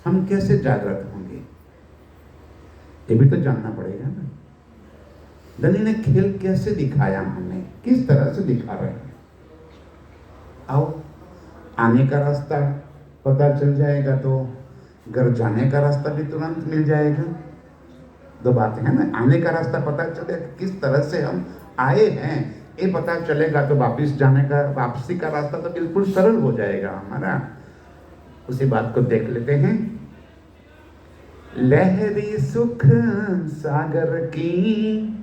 हम कैसे जागृत होंगे, ये भी तो जानना पड़ेगा ना। धनी ने खेल कैसे दिखाया, हमें किस तरह से दिखा रहे हैं। आओ, आने का रास्ता पता चल जाएगा तो घर जाने का रास्ता भी तुरंत मिल जाएगा। दो बातें हैं ना, आने का रास्ता पता चलेगा, किस तरह से हम आए हैं ये पता चलेगा, तो वापिस जाने का, वापसी का रास्ता तो बिल्कुल सरल हो जाएगा हमारा। उसी बात को देख लेते हैं। लहरी सुख सागर की,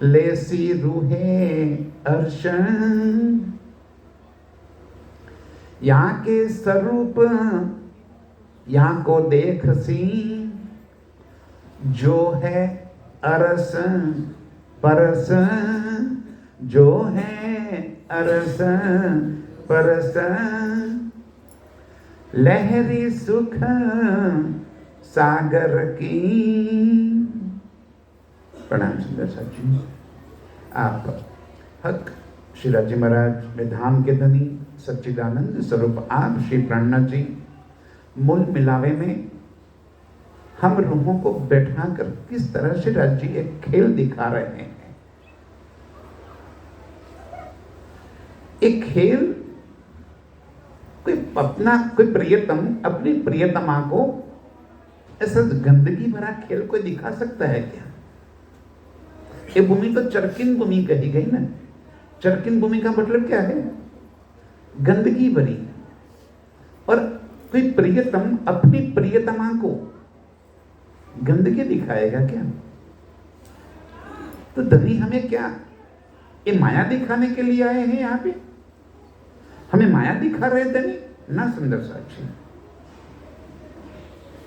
लेसी रूहे अर्शन, यहाँ के स्वरूप यहाँ को देख सी, जो है अरस परस, जो है अरस परस, लहरी सुख सागर की। प्रणाम सुंदर साहब जी। आप हक श्री जी महाराज में धाम के धनी सच्चिदानंद स्वरूप आप श्री प्राणनाथ जी, मूल मिलावे में हम रूहों को बैठा कर किस तरह से राज जी एक खेल दिखा रहे हैं। एक खेल, कोई अपना कोई प्रियतम अपनी प्रियतमा को ऐसा गंदगी भरा खेल कोई दिखा सकता है क्या? ये भूमि तो चरकिन भूमि कही गई ना। चरकिन भूमि का मतलब क्या है? गंदगी भरी। और कोई प्रियतम अपनी प्रियतमा को गंदगी दिखाएगा क्या? तो धनी हमें क्या ये माया दिखाने के लिए आए हैं यहाँ पे? हमें माया दिखा रहे धनी ना सुंदर साक्षी।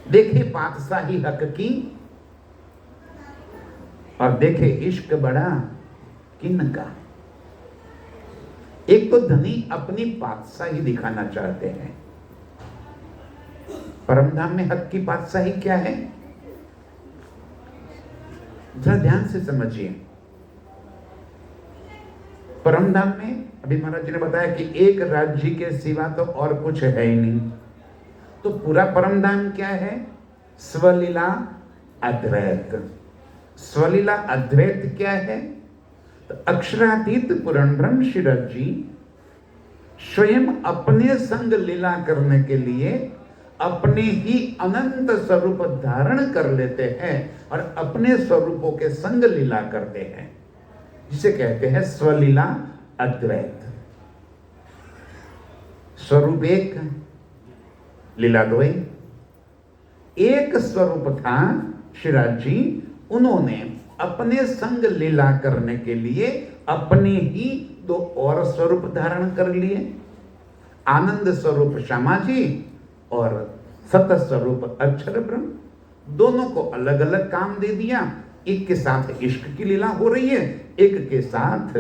देखे पातशाही हक की और देखे इश्क बड़ा किन का। एक तो धनी अपनी पातशाही दिखाना चाहते हैं। परमधाम में हक की पातशाही क्या है? जरा ध्यान से समझिए। परमधाम में अभी महाराज जी ने बताया कि एक राज्य के सिवा तो और कुछ है ही नहीं। तो पूरा परमधाम क्या है? स्वलीला अद्वैत। स्वलीला अद्वैत क्या है? तो अक्षरातीत पूर्ण ब्रह्म श्री जी स्वयं अपने संग लीला करने के लिए अपने ही अनंत स्वरूप धारण कर लेते हैं और अपने स्वरूपों के संग लीला करते हैं, जिसे कहते हैं स्वलीला अद्वैत। स्वरूप एक, लीला दो। एक स्वरूप था श्रीराज जी, उन्होंने अपने संग लीला करने के लिए अपने ही दो और स्वरूप धारण कर लिए। आनंद स्वरूप श्यामा जी और सत स्वरूप अक्षर ब्रह्म। दोनों को अलग अलग काम दे दिया। एक के साथ इश्क की लीला हो रही है, एक के साथ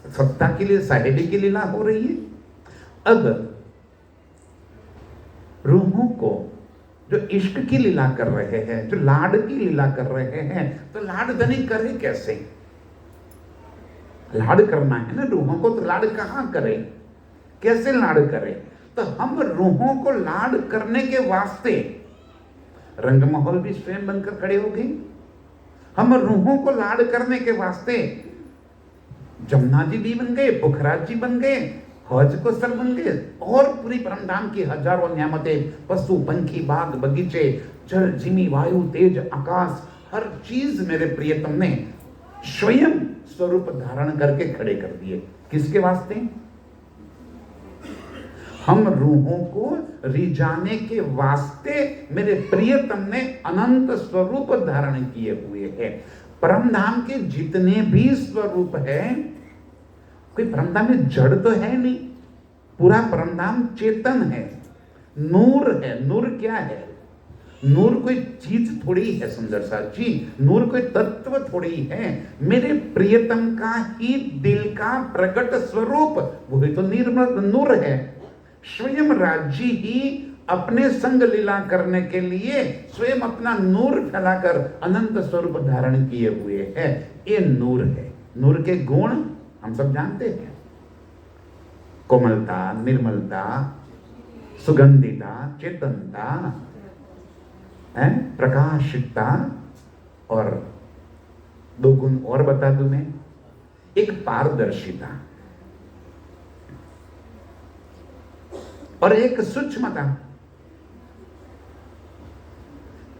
सत्ता की लिए साहेबी की लीला हो रही है। अब रूहों को जो इश्क की लीला कर रहे हैं, जो लाड की लीला कर रहे हैं, तो लाड धनी करे कैसे? लाड करना है ना रूहों को, तो लाड कहां करे, कैसे लाड करे? तो हम रूहों को लाड करने के वास्ते रंग माहौल भी स्वयं बनकर खड़े हो गए। हम रूहों को लाड करने के वास्ते जमुना जी भी बन गए, पुखराज जी बन गए, हौज को सर बन गए, और पूरी परमधाम की हजारों नियामतें, पशु पंखी बाग बगीचे, जल जिमी वायु तेज आकाश, हर चीज मेरे प्रियतम ने स्वयं स्वरूप धारण करके खड़े कर दिए। किसके वास्ते? हम रूहों को रिझाने के वास्ते मेरे प्रियतम ने अनंत स्वरूप धारण किए हुए हैं। परमधाम के जितने भी स्वरूप है, कोई परमधाम में जड़ तो है नहीं, पूरा परमधाम चेतन है, नूर है। नूर क्या है? नूर कोई चीज थोड़ी है सुंदर सा जी, नूर कोई तत्व थोड़ी है। मेरे प्रियतम का ही दिल का प्रकट स्वरूप वही तो निर्मल नूर है। स्वयं राज्य ही अपने संग लीला करने के लिए स्वयं अपना नूर फैलाकर अनंत स्वरूप धारण किए हुए है। ये नूर है। नूर के गुण हम सब जानते हैं, कोमलता, निर्मलता, सुगंधिता, चेतनता, प्रकाशितता, और दो गुण और बता दूं मैं, एक पारदर्शिता और एक सूक्ष्मता।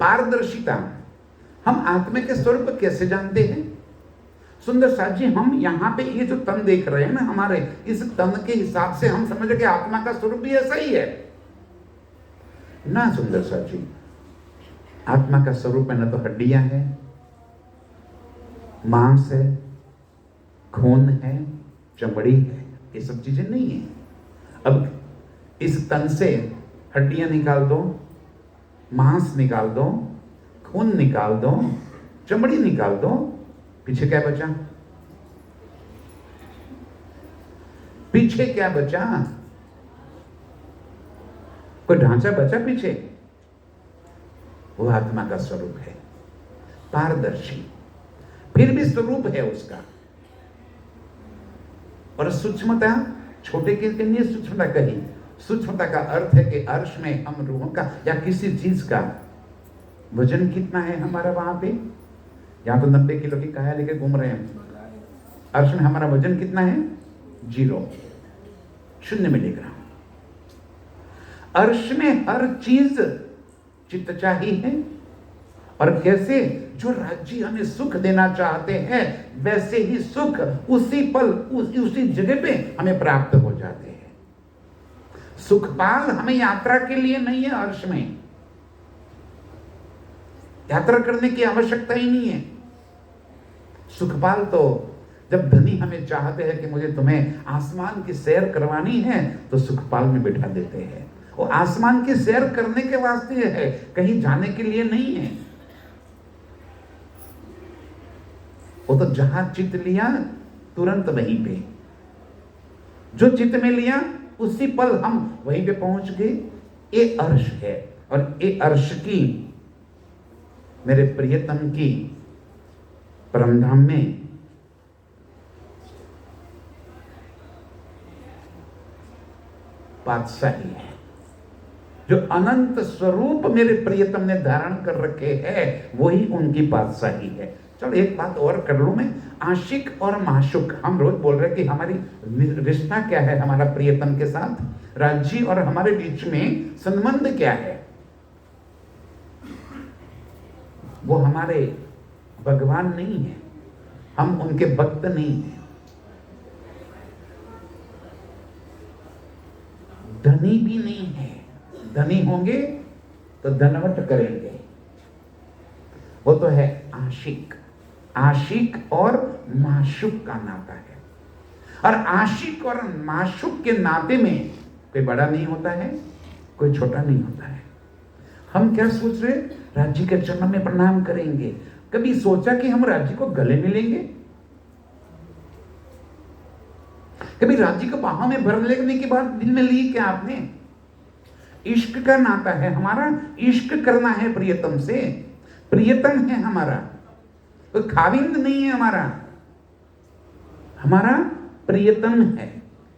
पारदर्शिता, हम आत्मा के स्वरूप कैसे जानते हैं? सुंदर साथ जी, हम यहां पे ये जो तन देख रहे हैं ना, हमारे इस तन के हिसाब से हम समझ कि आत्मा का स्वरूप भी ऐसा ही है ना। सुंदर साथ जी, आत्मा का स्वरूप में न तो हड्डियां हैं, मांस है, खून है, चमड़ी है, ये सब चीजें नहीं है। अब इस तन से हड्डियां निकाल दो, मांस निकाल दो, खून निकाल दो, चमड़ी निकाल दो, पीछे क्या बचा? पीछे क्या बचा? कोई ढांचा बचा पीछे? वो आत्मा का स्वरूप है, पारदर्शी, फिर भी स्वरूप है उसका। और सूक्ष्मता, छोटे के लिए सूक्ष्मता कही। सूक्ष्मता का अर्थ है कि अर्श में हम रूहों का या किसी चीज का वजन कितना है हमारा, वहां पे यहां तो 90 किलो की काया लेके घूम रहे हैं, अर्श में हमारा वजन कितना है? 0 मिलीग्राम। अर्श में हर चीज चित्त चाहिए है। और कैसे जो राज्य हमें सुख देना चाहते हैं वैसे ही सुख उसी पल उसी जगह पे हमें प्राप्त हो जाते हैं। सुखपाल हमें यात्रा के लिए नहीं है, अर्श में यात्रा करने की आवश्यकता ही नहीं है। सुखपाल तो जब धनी हमें चाहते हैं कि मुझे तुम्हें आसमान की सैर करवानी है तो सुखपाल में बिठा देते हैं। वो आसमान की सैर करने के वास्ते है, कहीं जाने के लिए नहीं है। वो तो जहां चित्त लिया तुरंत वहीं पे, जो चित्त में लिया उसी पल हम वहीं पे पहुंच गए। ये अर्श है। और ये अर्श की, मेरे प्रियतम की परमधाम में पातशाही है। जो अनंत स्वरूप मेरे प्रियतम ने धारण कर रखे हैं वही उनकी पातशाही है। चलो एक बात और कर लूं मैं, आशिक और माशुक, हम रोज बोल रहे हैं कि हमारी रिश्ता क्या है हमारा प्रियतम के साथ, राज्य और हमारे बीच में संबंध क्या है। वो हमारे भगवान नहीं है, हम उनके भक्त नहीं हैं। धनी भी नहीं है, धनी होंगे तो धनवट करेंगे। वो तो है आशिक। आशिक और माशुक का नाता है। और आशिक और माशुक के नाते में कोई बड़ा नहीं होता है, कोई छोटा नहीं होता है। हम क्या सोच रहे, राज्य के चरणों में प्रणाम करेंगे। कभी सोचा कि हम राज्य को गले मिलेंगे? कभी राज्य को बाहों में भर लेने के बाद दिल में ली क्या आपने? इश्क का नाता है हमारा, इश्क करना है प्रियतम से। प्रियतम है हमारा, तो खाविंद नहीं है हमारा, हमारा प्रियतम है।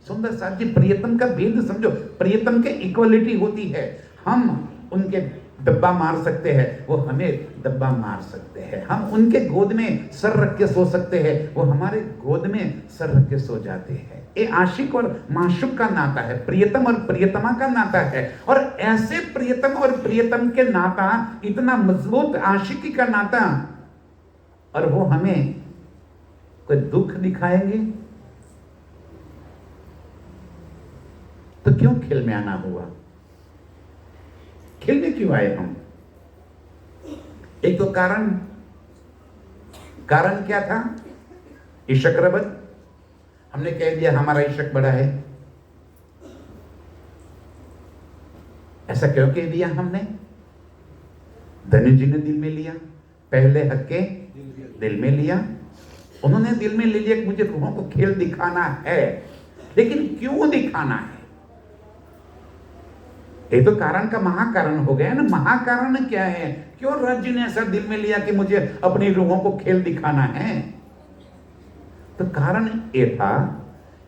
सुंदर साथ जी, प्रियतम का भेद समझो। प्रियतम के इक्वलिटी होती है। हम उनके डब्बा मार सकते हैं, वो हमें डब्बा मार सकते हैं। हम उनके गोद में सर रख के सो सकते हैं, वो हमारे गोद में सर रख के सो जाते हैं। ये आशिक और माशुक का नाता है, प्रियतम और प्रियतमा का नाता है। और ऐसे प्रियतम और प्रियतम के नाता, इतना मजबूत आशिकी का नाता, और वो हमें कोई दुख दिखाएंगे तो क्यों खेल में आना हुआ? खेल में क्यों आए हम? एक तो कारण क्या था? ईशक रबत। हमने कह दिया हमारा ईशक बड़ा है। ऐसा क्यों कह दिया हमने? धनु जी ने दिल में लिया, पहले हक्के दिल में लिया। उन्होंने दिल में ले लिया कि मुझे रूहों को खेल दिखाना है, लेकिन क्यों दिखाना है? ये तो कारण का महाकारण हो गया ना। महाकारण क्या है? क्यों राज्य ने ऐसा दिल में लिया कि मुझे अपनी रूहों को खेल दिखाना है? तो कारण ये था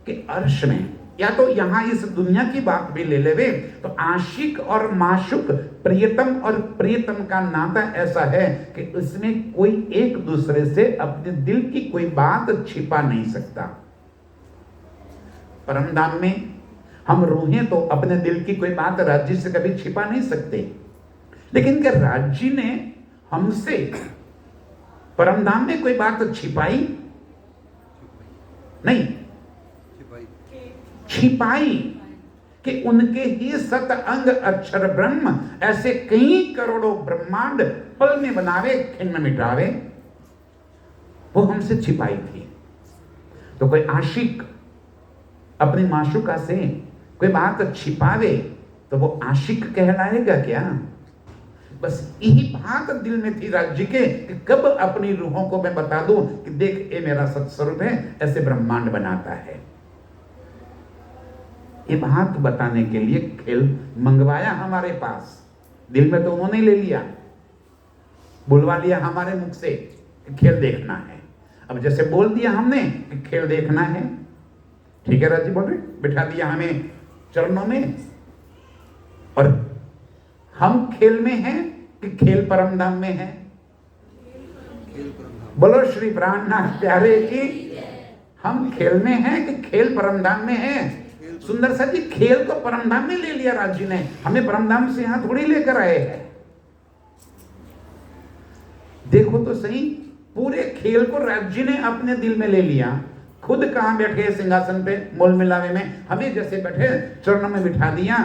कि अर्श में या तो यहां इस दुनिया की बात भी ले लेवे तो आशिक और माशुक, प्रियतम और प्रियतम का नाता ऐसा है कि इसमें कोई एक दूसरे से अपने दिल की कोई बात छिपा नहीं सकता। परमधाम में हम रूहें तो अपने दिल की कोई बात राज्य से कभी छिपा नहीं सकते, लेकिन क्या राज्य ने हमसे परमधाम में कोई बात छिपाई? नहीं, छिपाई कि उनके ही सत अंग अक्षर ब्रह्म ऐसे कई करोड़ों ब्रह्मांड पल में बनावे, खिन्न मिटावे, वो हमसे छिपाई थी। तो कोई आशिक अपनी माशुका से कोई बात छिपावे तो वो आशिक कहलाएगा क्या? बस यही बात दिल में थी राज्य के कि कब अपनी रूहों को मैं बता दूं कि देख ये मेरा सत्स्वरूप है, ऐसे ब्रह्मांड बनाता है। ये बात बताने के लिए खेल मंगवाया हमारे पास। दिल में तो उन्होंने ले लिया, बुलवा लिया हमारे मुख से कि खेल देखना है। अब जैसे बोल दिया हमने कि खेल देखना है, ठीक है राजी बोल रहे, बिठा दिया हमें चरणों में, और हम खेल में हैं कि खेल परमधाम में है? बोलो श्री प्राणनाथ प्यारे की। हम खेल में हैं कि खेल परमधाम में है? सुंदर सा जी, खेल को परमधाम में ले लिया राज्य ने, हमें परमधाम से यहां थोड़ी लेकर आए हैं। देखो तो सही, पूरे खेल को राज्य ने अपने दिल में ले लिया। खुद कहां बैठे सिंहासन पे मूल मिलावे में, हमें जैसे बैठे चरणों में बिठा दिया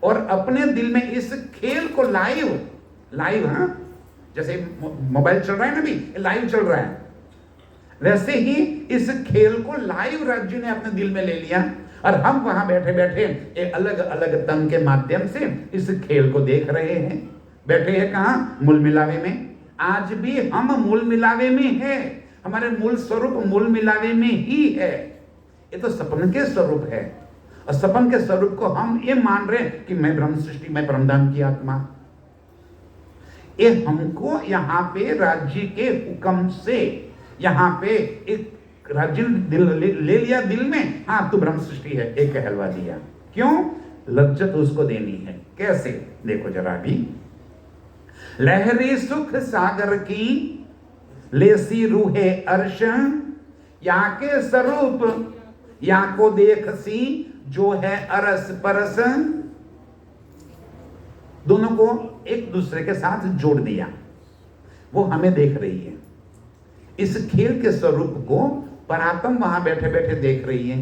और अपने दिल में इस खेल को लाइव हाँ, जैसे मोबाइल चल रहा है ना, भी लाइव चल रहा है, वैसे ही इस खेल को लाइव राज्य ने अपने दिल में ले लिया और हम वहां बैठे बैठे एक अलग अलग तन के माध्यम से इस खेल को देख रहे हैं। बैठे हैं कहां? मूल मिलावे में। आज भी हम मूल मिलावे में है, हमारे मूल स्वरूप मूल मिलावे में ही है। ये तो सपन के स्वरूप है, और सपन के स्वरूप को हम ये मान रहे हैं कि मैं ब्रह्म सृष्टि में परमधाम की आत्मा। ये हमको यहाँ पे राज्य के हुक्म से यहाँ पे एक राज्य दिल ले लिया दिल में, हाँ तू ब्रह्म सृष्टि है, एक कहलवा दिया। क्यों? लज्जत उसको देनी है। कैसे? देखो जरा भी, लहरी सुख सागर की लेसी रूहे अर्श, या के स्वरूप या को देख सी जो है अरस परस। दोनों को एक दूसरे के साथ जोड़ दिया, वो हमें देख रही है। इस खेल के स्वरूप को परात्म वहां बैठे बैठे देख रही है।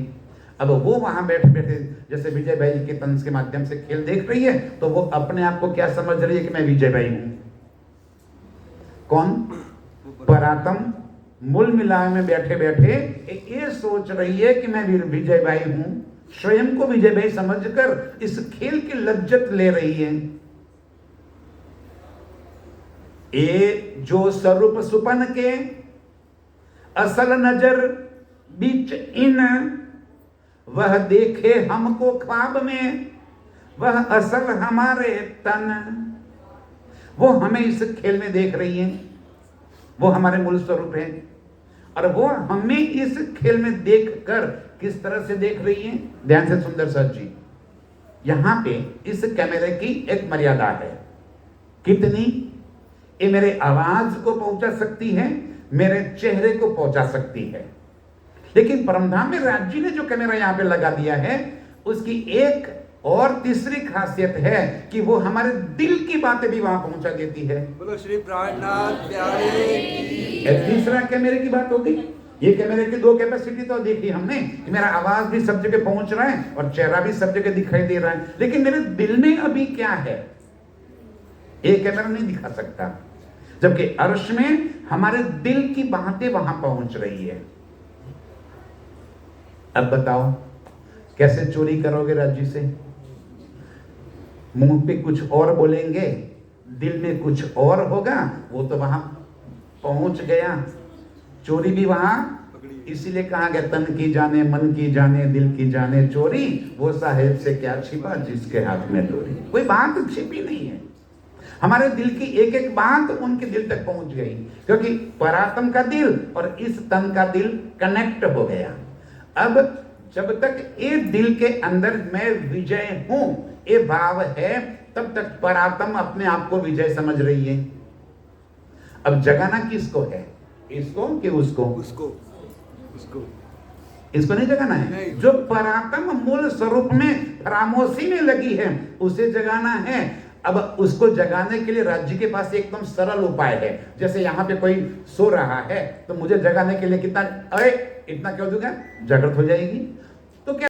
अब वो वहां बैठे बैठे जैसे विजय भाई के तंज के माध्यम से खेल देख रही है, तो वो अपने आप को क्या समझ रही है कि मैं विजय भाई हूं। कौन? परात्म मूल मिलावे में बैठे बैठे ये सोच रही है कि मैं विजय भाई हूं, स्वयं को विजय भाई समझकर इस खेल की लज्जत ले रही है। ये जो स्वरूप सुपन के असल नजर बीच इन, वह देखे हमको ख्वाब में, वह असल हमारे तन। वो हमें इस खेल में देख रही है, वो हमारे मूल स्वरूप है, और वो हमें इस खेल में देखकर किस तरह से देख रही है। ध्यान से सुंदर सर जी, यहां पे इस कैमरे की एक मर्यादा है। कितनी? ये मेरे आवाज को पहुंचा सकती है, मेरे चेहरे को पहुंचा सकती है। लेकिन परमधाम में राज्य ने जो कैमरा यहां पे लगा दिया है, उसकी एक और तीसरी खासियत है कि वो हमारे दिल की बातें भी वहां पहुंचा देती है। बोलो श्री प्राणनाथ प्यारे। तीसरा कैमरे की बात होगी। ये कैमरे की दो कैपेसिटी तो देखी हमने कि मेरा आवाज भी सब जगह पहुंच रहा है और चेहरा भी सब जगह दिखाई दे रहा है, लेकिन मेरे दिल में अभी क्या है ये कैमरा नहीं दिखा सकता। जबकि अर्श में हमारे दिल की बातें वहां पहुंच रही है। अब बताओ कैसे चोरी करोगे राज्य से? मुंह पे कुछ और बोलेंगे, दिल में कुछ और होगा, वो तो वहां पहुंच गया। चोरी भी वहां, इसीलिए कहा गया तन की जाने मन की जाने दिल की जाने चोरी, वो साहेब से क्या छिपा जिसके हाथ में डोरी। कोई बात छिपी नहीं है, हमारे दिल की एक एक बात उनके दिल तक पहुंच गई, क्योंकि परात्म का दिल और इस तन का दिल कनेक्ट हो गया। अब जब तक ये दिल के अंदर मैं विजय हूं ये भाव है, तब तक परात्म अपने आप को विजय समझ रही है। अब जगाना किसको है, इसको कि उसको? उसको उसको इसको नहीं जगाना है। नहीं। जो परात्म मूल स्वरूप में खामोशी में लगी है उसे जगाना है। अब उसको जगाने के लिए राज्य के पास एकदम सरल उपाय है। जैसे यहाँ पे कोई सो रहा है तो मुझे जगाने के लिए कितना, अरे इतना क्यों दूंगा, जागृत हो जाएगी। तो क्या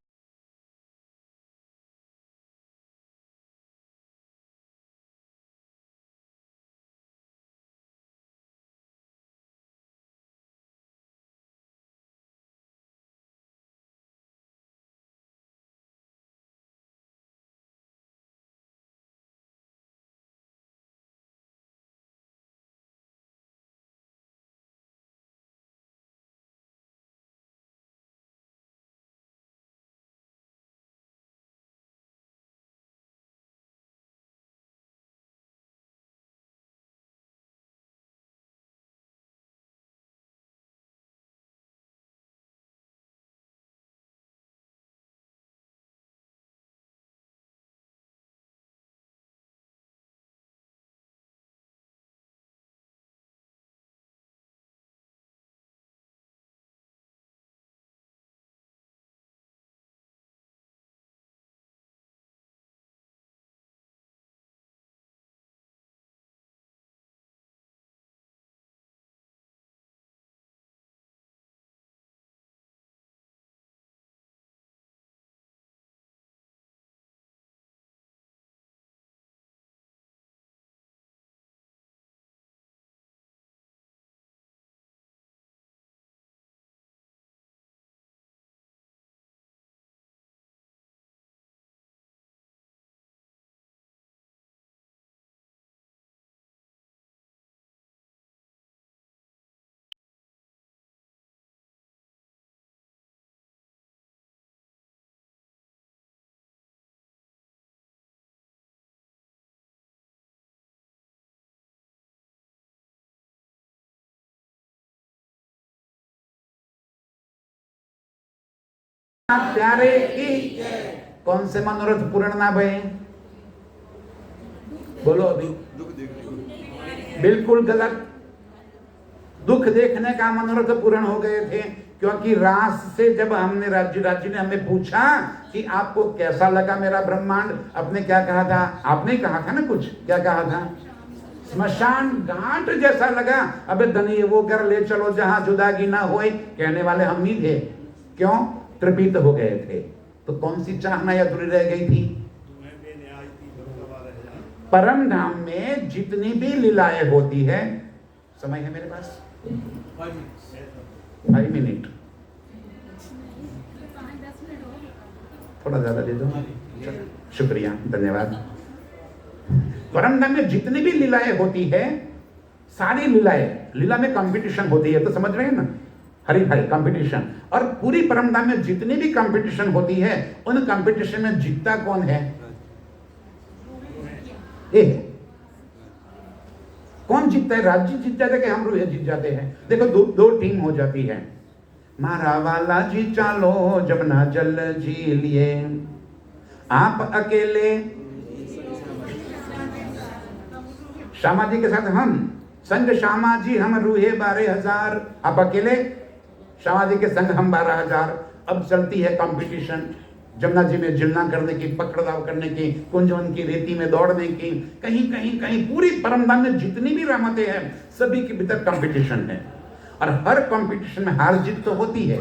प्यारे की कौन से मनोरथ पूर्ण ना भये? बोलो अभी। दुख देखने बिल्कुल गलत। दुख देखने का मनोरथ पूर्ण हो गए थे, क्योंकि रास से जब हमने राज्य ने हमें पूछा कि आपको कैसा लगा मेरा ब्रह्मांड, आपने क्या कहा था? आपने कहा था ना कुछ, क्या कहा था? स्मशान घाट जैसा लगा। अबे धनी वो घर ले चलो जहां जुदागी ना होए, कहने वाले हम ही थे। क्यों? तृपित हो गए थे। तो कौन सी चाहना अधूरी रह गई थी? परम धाम में जितनी भी लीलाएं होती है, समय है मेरे पास 5 मिनट, थोड़ा ज्यादा दे दो। शुक्रिया, धन्यवाद। परम धाम में जितनी भी लीलाएं होती है, सारी लीला में कंपटीशन होती है, तो समझ रहे हैं ना? हरी भाई कंपटीशन। और पूरी परम धाम में जितनी भी कंपटीशन होती है, उन कंपटीशन में जीतता कौन है? ये कौन जीतता है? राज्य जीत जाते कि हम रूहे जीत जाते हैं? देखो दो टीम हो जाती है। मारा वाला जी चालो जमुना जल जी लिए, आप अकेले। श्यामा जी के साथ हम संग श्यामा जी हम रूहे 12,000, आप अकेले। श्यामा जी के संग हम 12,000। अब चलती है कंपटीशन, जमुना जी में जिलना करने की, पकड़दाव करने की, कुंजवन की रेती में दौड़ने की, कहीं पूरी परमधाम में जितनी भी रहमतें हैं सभी के भीतर कंपटीशन है। और हर कंपटीशन में हार जीत तो होती है।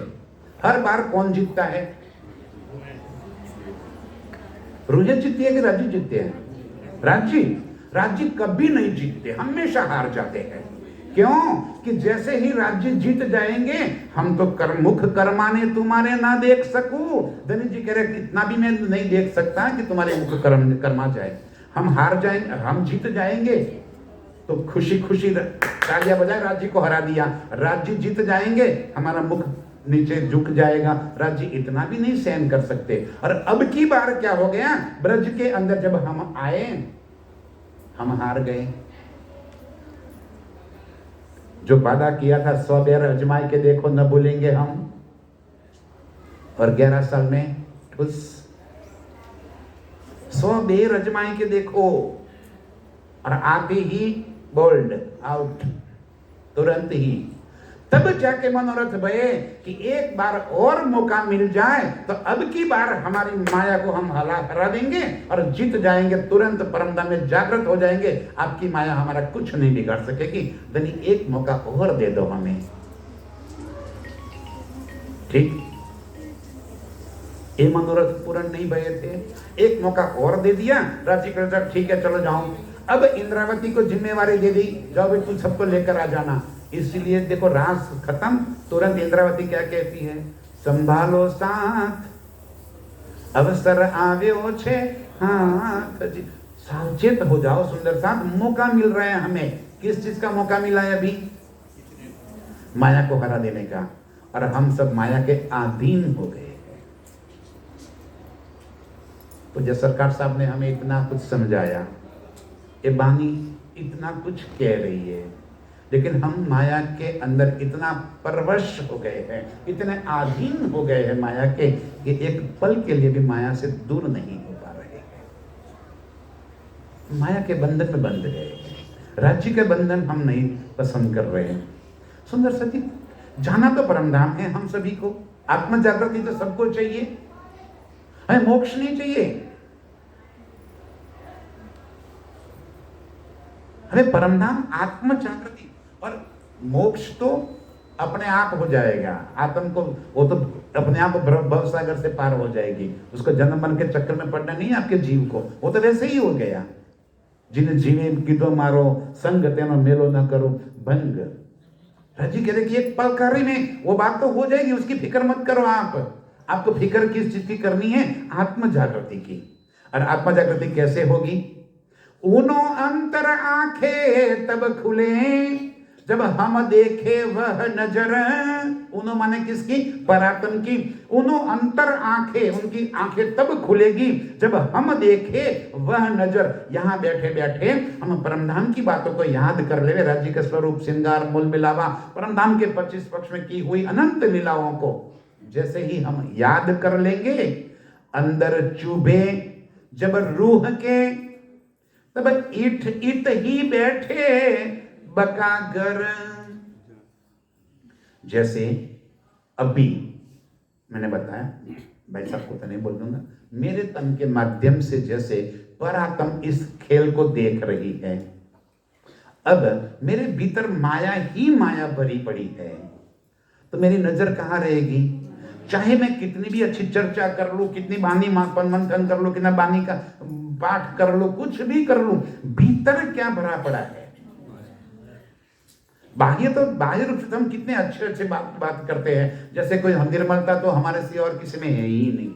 हर बार कौन जीतता है? रूहे जीतती है कि राज्य जीतते हैं? राज्य कभी नहीं जीतते, हमेशा हार जाते हैं। क्यों? कि जैसे ही राज्य जीत जाएंगे, हम तो मुख कर्माने तुम्हारे ना देख सकूं। धनी जी कह रहे इतना भी मैं नहीं देख सकता कि तुम्हारे मुख कर्मा जाए। हम हार जाएंगे, हम जीत जाएंगे तो खुशी तालियां बजाए, राज्य को हरा दिया। राज्य जीत जाएंगे, हमारा मुख नीचे झुक जाएगा। राज्य इतना भी नहीं सहन कर सकते। और अब की बार क्या हो गया? ब्रज के अंदर जब हम आए, हम हार गए। जो वादा किया था 100 बार अजमाए के देखो, न भूलेंगे हम। और 11 साल में ठुस 100 बेर अजमाई के देखो और आते ही बोल्ड आउट, तुरंत ही। तब जाके मनोरथ भये कि एक बार और मौका मिल जाए तो अब की बार हमारी माया को हम हरा देंगे और जीत जाएंगे, तुरंत परमधाम में जागृत हो जाएंगे, आपकी माया हमारा कुछ नहीं बिगाड़ सकेगी। धनी एक मौका और दे दो हमें, ठीक। ये मनोरथ पूर्ण नहीं भये थे, एक मौका और दे दिया। राशि कृष्ण ठीक है चलो जाओ। अब इंद्रावती को जिम्मेवारी दे दी, जाओ भी तू सबको लेकर आ जाना। इसलिए देखो रास खत्म, तुरंत इंद्रावती क्या कहती है, संभालो साथ अवसर आव्यो छे हाथ जी। सावचेत हो जाओ सुंदर साथ, मौका मिल रहा है हमें। किस चीज का मौका मिला है अभी? माया को हरा देने का। और हम सब माया के अधीन हो गए। तो जब सरकार साहब ने हमें इतना कुछ समझाया, ये बानी इतना कुछ कह रही है, लेकिन हम माया के अंदर इतना परवश हो गए हैं, इतने अधीन हो गए हैं माया के, कि एक पल के लिए भी माया से दूर नहीं हो पा रहे हैं। माया के बंधन में बंध गए हैं, राज्य के बंधन हम नहीं पसंद कर रहे हैं। सुंदर सती, जाना तो परमधाम है हम सभी को, आत्म जागृति तो सबको चाहिए, हमें मोक्ष नहीं चाहिए, हमें परमधाम आत्म जागृति। और मोक्ष तो अपने आप हो जाएगा, आत्म को वो तो अपने आप भव सागर से पार हो जाएगी, उसको जन्म मरण के चक्कर में पड़ना नहीं है आपके जीव को, वो तो वैसे ही हो गया। जिन्हें जीवे कीधो मारो संग तेनो मेलो न करो भंग। राजी कहते कि एक पल कार्य में वो बात तो हो जाएगी, उसकी फिक्र मत करो। आपको फिक्र किस चीज की करनी है? आत्म जागृति की। और आत्म जागृति कैसे होगी? उनो अंतर आंखें तब खुले जब हम देखे वह नजर। उनो माने किसकी? परात्म की। उनो अंतर आंखें, उनकी आंखें तब खुलेगी जब हम देखे वह नजर। यहां बैठे बैठे हम परमधाम की बातों को याद कर ले, राज्य का स्वरूप, श्रृंगार, मूल मिलावा, परमधाम के 25 पक्ष में की हुई अनंत लीलाओं को जैसे ही हम याद कर लेंगे, अंदर चुभे जब रूह के, तब इत ही बैठे बकागर। जैसे अभी मैंने बताया, भाई साहब को तो नहीं बोल दूंगा, मेरे तन के माध्यम से जैसे परात्म इस खेल को देख रही है, अब मेरे भीतर माया ही माया भरी पड़ी है, तो मेरी नजर कहां रहेगी? चाहे मैं कितनी भी अच्छी चर्चा कर लूं, कितनी बानी मंथन कर लूं, कितना बानी का पाठ कर लूं, कुछ भी कर लूं, भीतर क्या भरा पड़ा है? बाह्य रूप से हम कितने अच्छे अच्छे बात करते हैं, जैसे कोई निर्मलता तो हमारे से और किसी में है ही नहीं।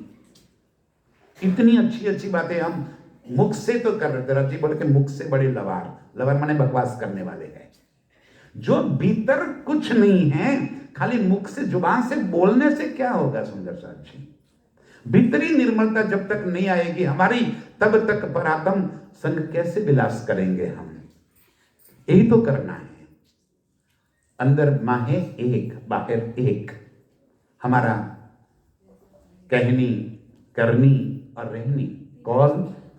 इतनी अच्छी अच्छी बातें हम मुख से तो कर रहे थे। राजी बोले कि मुख से बड़े लवार माने बकवास करने वाले हैं। जो भीतर कुछ नहीं है, खाली मुख से जुबान से बोलने से क्या होगा? सुंदर साथ जी, भीतरी निर्मलता जब तक नहीं आएगी हमारी, तब तक परात्म संग कैसे विलास करेंगे हम? यही तो करना है। अंदर माहे एक, बाहर एक। हमारा कहनी, करनी और रहनी, कौल,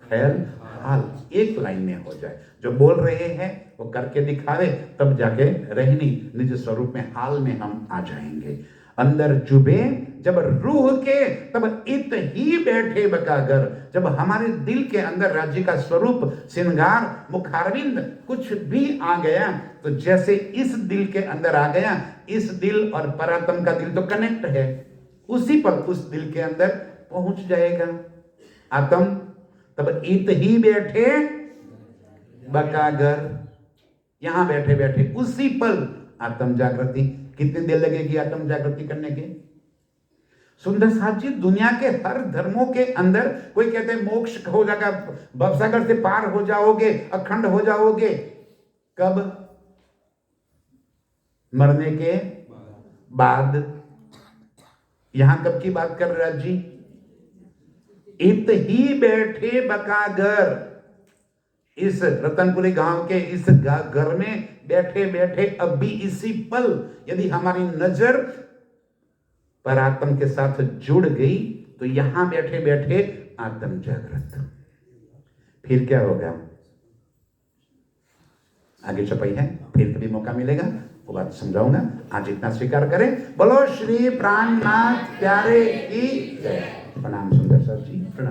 फैल, हाल एक लाइन में हो जाए। जो बोल रहे हैं वो करके दिखावे, तब जाके रहनी निज स्वरूप में, हाल में हम आ जाएंगे। अंदर चुभे जब रूह के, तब इत ही बैठे बकागर। जब हमारे दिल के अंदर राज्य का स्वरूप, श्रृंगार, मुखारविंद कुछ भी आ गया, तो जैसे इस दिल के अंदर आ गया, इस दिल और परात्म का दिल तो कनेक्ट है, उसी पर उस दिल के अंदर पहुंच जाएगा आत्म। तब इत ही बैठे बकागर, यहां बैठे बैठे उसी पल आत्म जागृति। कितनी देर लगेगी आत्म जागृति करने के? सुंदर साथ जी, दुनिया के हर धर्मों के अंदर कोई कहते हैं मोक्ष हो जाएगा, भवसागर से पार हो जाओगे, अखंड हो जाओगे। कब? मरने के बाद। यहां कब की बात कर रहे जी? इत ही बैठे बकागर। इस रतनपुरी गांव के इस घर में बैठे बैठे अब भी इसी पल यदि हमारी नजर परात्म के साथ जुड़ गई तो यहां बैठे बैठे आत्म जागृत। फिर क्या होगा, आगे चपाई है, फिर कभी मौका मिलेगा वो बात समझाऊंगा। आज इतना स्वीकार करें। बोलो श्री प्राणनाथ प्यारे की जय। प्रणाम सुंदर सर जी, प्रणाम।